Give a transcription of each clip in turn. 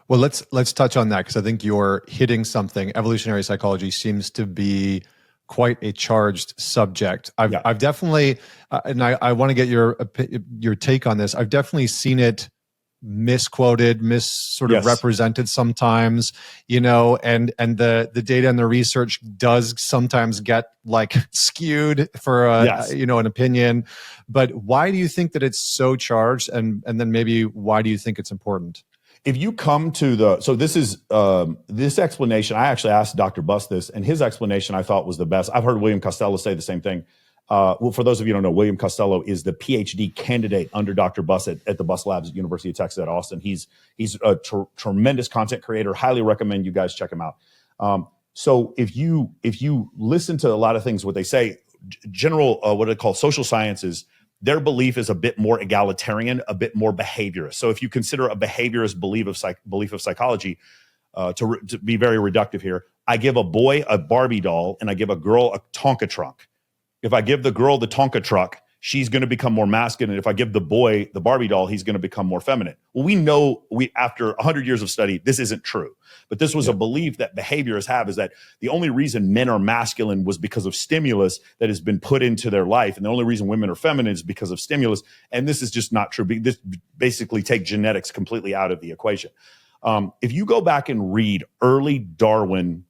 Well, let's touch on that, because I think you're hitting something. Evolutionary psychology seems to be quite a charged subject. I've definitely, and I want to get your take on this. I've definitely seen it misquoted, sort of represented sometimes, and the data and the research does sometimes get like skewed for an opinion. But why do you think that it's so charged, and then maybe why do you think it's important? If you come to this explanation, I actually asked Dr. Buss this, and his explanation I thought was the best. I've heard William Costello say the same thing. Well, for those of you who don't know, William Costello is the PhD candidate under Dr. Buss at the Buss Labs at University of Texas at Austin. He's a tremendous content creator. Highly recommend you guys check him out. So if you listen to a lot of things, what they say, general what they call social sciences, their belief is a bit more egalitarian, a bit more behaviorist. So if you consider a behaviorist belief of psychology, to be very reductive here, I give a boy a Barbie doll and I give a girl a Tonka truck. If I give the girl the Tonka truck, she's going to become more masculine. And if I give the boy the Barbie doll, he's going to become more feminine. Well, we know after 100 years of study, this isn't true. But this was a belief that behaviorists have, is that the only reason men are masculine was because of stimulus that has been put into their life. And the only reason women are feminine is because of stimulus. And this is just not true. This basically take genetics completely out of the equation. If you go back and read early Darwin,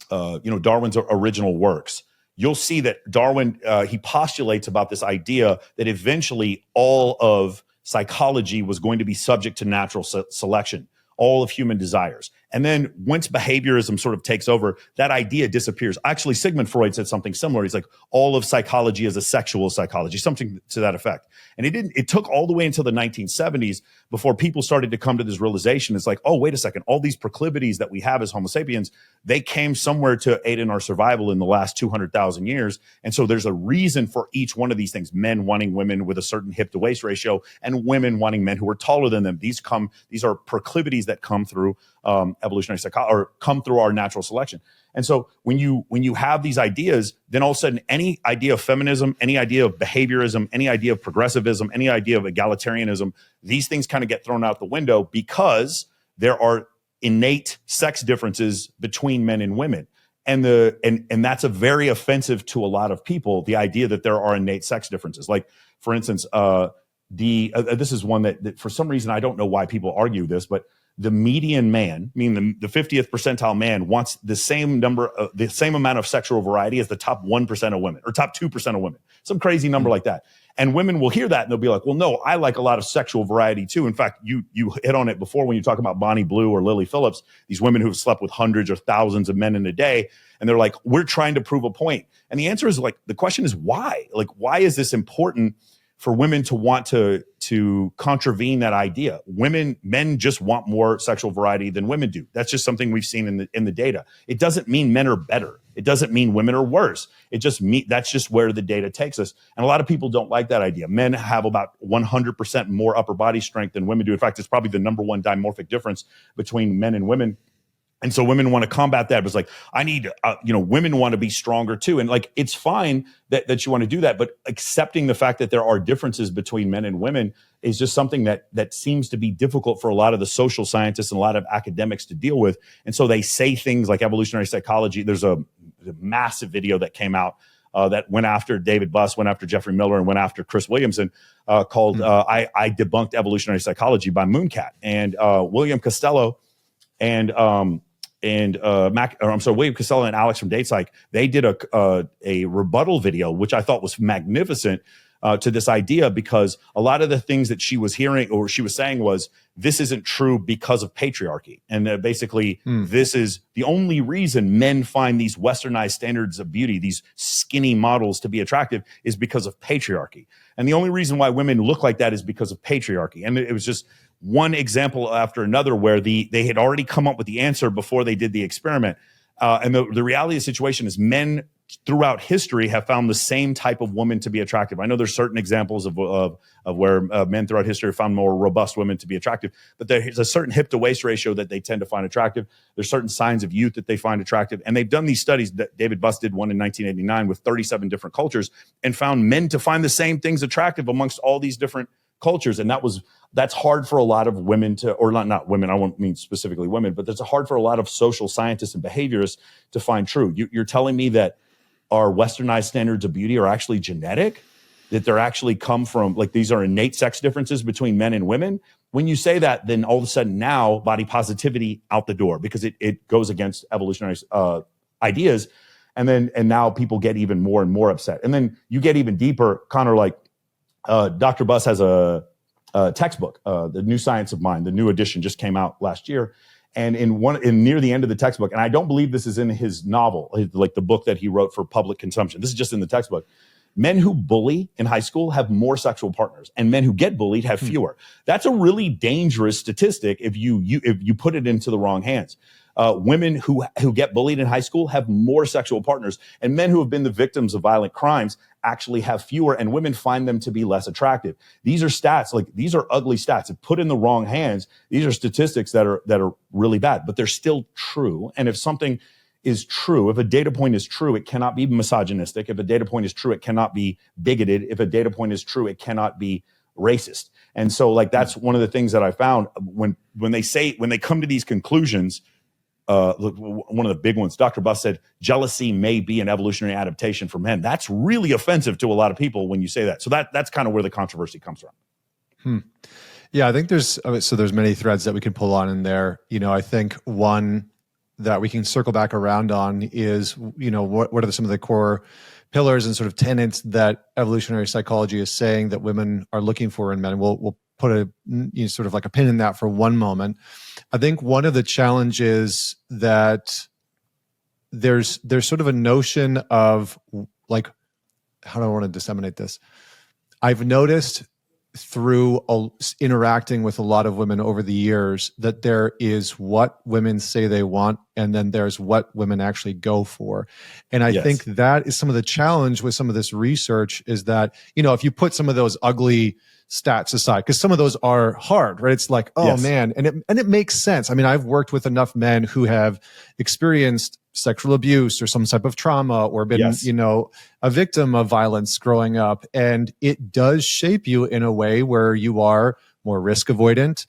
Darwin's original works, you'll see that Darwin, he postulates about this idea that eventually all of psychology was going to be subject to natural selection, all of human desires. And then once behaviorism sort of takes over, that idea disappears. Actually, Sigmund Freud said something similar. He's like, all of psychology is a sexual psychology, something to that effect. And it took all the way until the 1970s before people started to come to this realization. It's like, oh, wait a second, all these proclivities that we have as Homo sapiens, they came somewhere to aid in our survival in the last 200,000 years. And so there's a reason for each one of these things: men wanting women with a certain hip to waist ratio, and women wanting men who are taller than them. These are proclivities that come through evolutionary psychology, or come through our natural selection. And so when you have these ideas, then all of a sudden any idea of feminism, any idea of behaviorism, any idea of progressivism, any idea of egalitarianism, these things kind of get thrown out the window, because there are innate sex differences between men and women. And that's a very offensive to a lot of people, the idea that there are innate sex differences. Like, for instance, this is one that for some reason, I don't know why people argue this, but the median man, meaning the 50th percentile man, wants the same amount of sexual variety as the top 1% of women, or top 2% of women, some crazy number like that. And women will hear that and they'll be like, well, no, I like a lot of sexual variety too. In fact, you hit on it before when you talk about Bonnie Blue or Lily Phillips, these women who've slept with hundreds or thousands of men in a day. And they're like, we're trying to prove a point. And the answer is, like, the question is why? Like, why is this important for women to want to contravene that idea? Men just want more sexual variety than women do. That's just something we've seen in the data. It doesn't mean men are better. It doesn't mean women are worse. That's just where the data takes us. And a lot of people don't like that idea. Men have about 100% more upper body strength than women do. In fact, it's probably the number one dimorphic difference between men and women. And so women want to combat that. But it's like, I need, women want to be stronger too. And like, it's fine that you want to do that, but accepting the fact that there are differences between men and women is just something that seems to be difficult for a lot of the social scientists and a lot of academics to deal with. And so they say things like evolutionary psychology. There's a massive video that came out that went after David Buss, went after Jeffrey Miller, and went after Chris Williamson, called I Debunked Evolutionary Psychology by Mooncat. And William Costello and William Costello and Alex from DatePsych, they did a rebuttal video, which I thought was magnificent to this idea, because a lot of the things that she was hearing or she was saying was, this isn't true because of patriarchy. And basically, this is the only reason men find these westernized standards of beauty, these skinny models, to be attractive, is because of patriarchy. And the only reason why women look like that is because of patriarchy. And it was just one example after another where they had already come up with the answer before they did the experiment. And the reality of the situation is, men throughout history have found the same type of woman to be attractive. I know there's certain examples of where men throughout history have found more robust women to be attractive, but there's a certain hip to waist ratio that they tend to find attractive. There's certain signs of youth that they find attractive. And they've done these studies. That David Buss did one in 1989 with 37 different cultures, and found men to find the same things attractive amongst all these different cultures. And that's hard for a lot of women to, or not women, I won't mean specifically women, but that's hard for a lot of social scientists and behaviorists to find true. You're telling me that our westernized standards of beauty are actually genetic, that they're actually come from, like, these are innate sex differences between men and women. When you say that, then all of a sudden now body positivity out the door, because it goes against evolutionary ideas. And now people get even more and more upset. And then you get even deeper, Connor, like Dr. Buss has a textbook, The New Science of Mind. The new edition just came out last year. And in near the end of the textbook, and I don't believe this is in his novel, like the book that he wrote for public consumption. This is just in the textbook. Men who bully in high school have more sexual partners, and men who get bullied have fewer. That's a really dangerous statistic if you put it into the wrong hands. Women who get bullied in high school have more sexual partners, and men who have been the victims of violent crimes actually have fewer, and women find them to be less attractive. These are stats, like, these are ugly stats. If put in the wrong hands, these are statistics that are really bad, but they're still true. And if something is true, if a data point is true, it cannot be misogynistic. If a data point is true, it cannot be bigoted. If a data point is true, it cannot be racist. And so, like, that's one of the things that I found when they come to these conclusions. Look, one of the big ones, Dr. Buss said, jealousy may be an evolutionary adaptation for men. That's really offensive to a lot of people when you say that. So that's kind of where the controversy comes from. Yeah, I think there's many threads that we can pull on in there. I think one that we can circle back around on is, what are some of the core pillars and sort of tenets that evolutionary psychology is saying that women are looking for in men. We'll put a sort of like a pin in that for one moment. I think one of the challenges that there's sort of a notion of, like, how do I want to disseminate this? I've noticed through interacting with a lot of women over the years that there is what women say they want, and then there's what women actually go for. And I think that is some of the challenge with some of this research, is that, if you put some of those ugly stats aside, because some of those are hard, right? It's like, oh man, and it makes sense. I mean, I've worked with enough men who have experienced sexual abuse or some type of trauma, or been, a victim of violence growing up. And it does shape you in a way where you are more risk avoidant.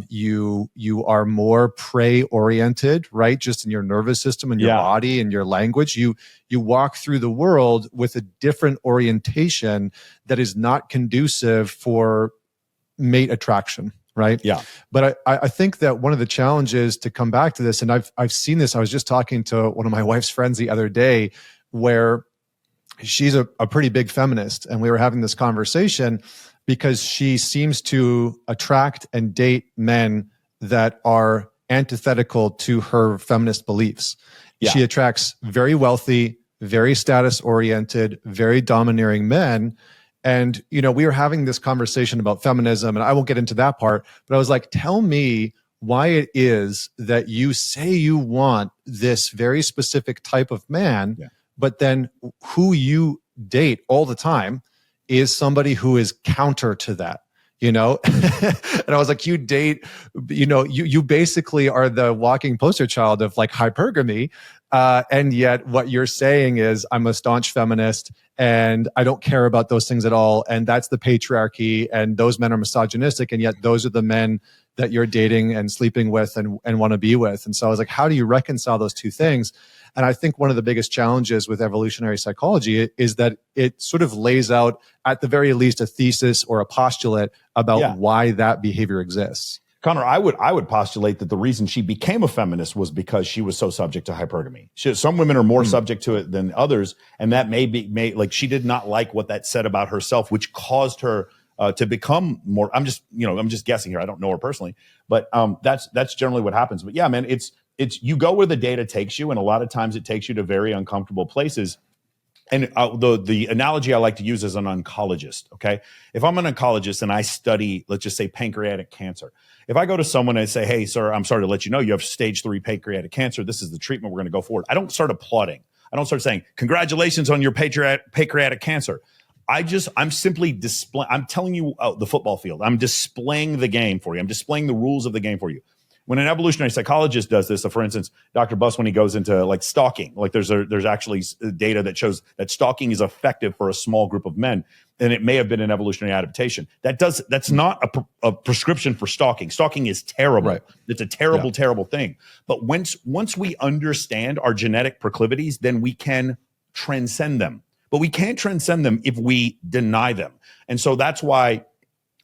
You are more prey oriented, right? Just in your nervous system and your body and your language. You walk through the world with a different orientation that is not conducive for mate attraction. Right. Yeah. But I think that one of the challenges, to come back to this, and I've seen this. I was just talking to one of my wife's friends the other day, where she's a pretty big feminist, and we were having this conversation because she seems to attract and date men that are antithetical to her feminist beliefs. Yeah. She attracts very wealthy, very status oriented, very domineering men. And, we were having this conversation about feminism, and I won't get into that part, but I was like, tell me why it is that you say you want this very specific type of man, but then who you date all the time is somebody who is counter to that. And I was like, you date, you basically are the walking poster child of, like, hypergamy. And yet what you're saying is, I'm a staunch feminist and I don't care about those things at all. And that's the patriarchy, and those men are misogynistic. And yet those are the men that you're dating and sleeping with and want to be with. And so I was like, how do you reconcile those two things? And I think one of the biggest challenges with evolutionary psychology is that it sort of lays out, at the very least, a thesis or a postulate about why that behavior exists. Connor, I would postulate that the reason she became a feminist was because she was so subject to hypergamy. Some women are more subject to it than others, and that may like, she did not like what that said about herself, which caused her to become more. I'm just guessing here. I don't know her personally, but that's generally what happens. But yeah, man, it's you go where the data takes you, and a lot of times it takes you to very uncomfortable places. And the analogy I like to use is an oncologist, okay? If I'm an oncologist and I study, let's just say, pancreatic cancer, if I go to someone and say, hey, sir, I'm sorry to let you know you have stage 3 pancreatic cancer. This is the treatment we're going to go forward. I don't start applauding. I don't start saying, congratulations on your pancreatic cancer. I'm simply displaying, I'm telling you the football field. I'm displaying the game for you. I'm displaying the rules of the game for you. When an evolutionary psychologist does this, so for instance, Dr. Buss, when he goes into like stalking, like there's actually data that shows that stalking is effective for a small group of men, and it may have been an evolutionary adaptation. That's not a prescription for stalking. Stalking is terrible. Right. It's a terrible, terrible thing. But once we understand our genetic proclivities, then we can transcend them. But we can't transcend them if we deny them. And so that's why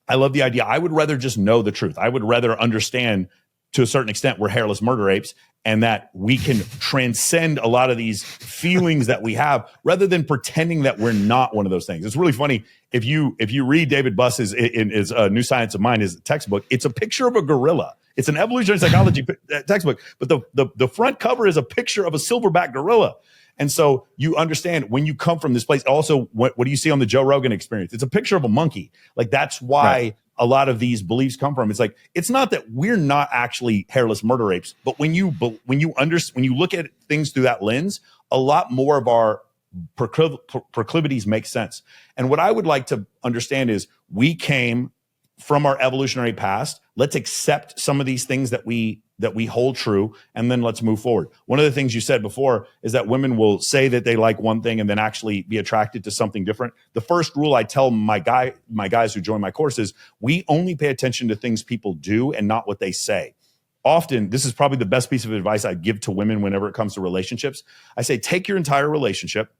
I love the idea. I would rather just know the truth. I would rather understand to a certain extent we're hairless murder apes and that we can transcend a lot of these feelings that we have rather than pretending that we're not one of those things. It's really funny. If you read David Buss's in his New Science of Mind, his textbook, it's a picture of a gorilla. It's an evolutionary psychology textbook, but the front cover is a picture of a silverback gorilla. And so you understand when you come from this place. Also, what do you see on the Joe Rogan Experience? It's a picture of a monkey. Like that's why a lot of these beliefs come from. It's like it's not that we're not actually hairless murder apes, but when you look at things through that lens, a lot more of our proclivities make sense. And what I would like to understand is we came from our evolutionary past. Let's accept some of these things that we hold true, and then let's move forward. One of the things you said before is that women will say that they like one thing and then actually be attracted to something different. The first rule I tell my guys who join my course is we only pay attention to things people do and not what they say. Often, this is probably the best piece of advice I give to women whenever it comes to relationships. I say, take your entire relationship,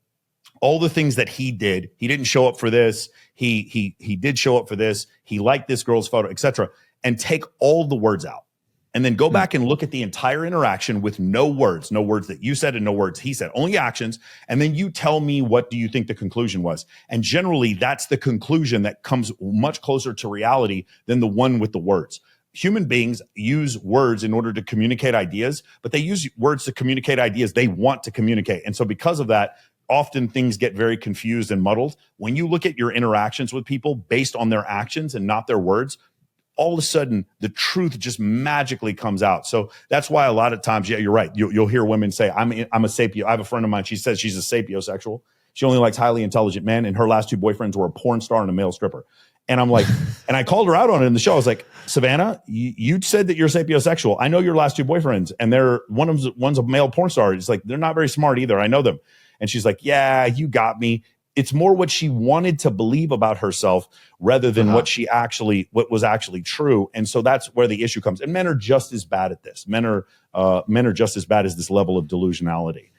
all the things that he did. He didn't show up for this. He did show up for this. He liked this girl's photo, etc. And take all the words out. And then go back and look at the entire interaction with no words that you said and no words he said, only actions. And then you tell me, what do you think the conclusion was? And generally, that's the conclusion that comes much closer to reality than the one with the words. Human beings use words in order to communicate ideas, but they use words to communicate ideas they want to communicate. And so because of that, often things get very confused and muddled. When you look at your interactions with people based on their actions and not their words, all of a sudden the truth just magically comes out. So that's why a lot of times, yeah, you're right. You'll hear women say, I'm a sapio. I have a friend of mine. She says she's a sapiosexual. She only likes highly intelligent men. And her last two boyfriends were a porn star and a male stripper. And I'm like, and I called her out on it in the show. I was like, Savannah, you said that you're sapiosexual. I know your last two boyfriends, and one's a male porn star. It's like, they're not very smart either. I know them. And she's like, yeah, you got me. It's more what she wanted to believe about herself rather than what was actually true. And so that's where the issue comes. And men are just as bad at this. Men are just as bad as this level of delusionality.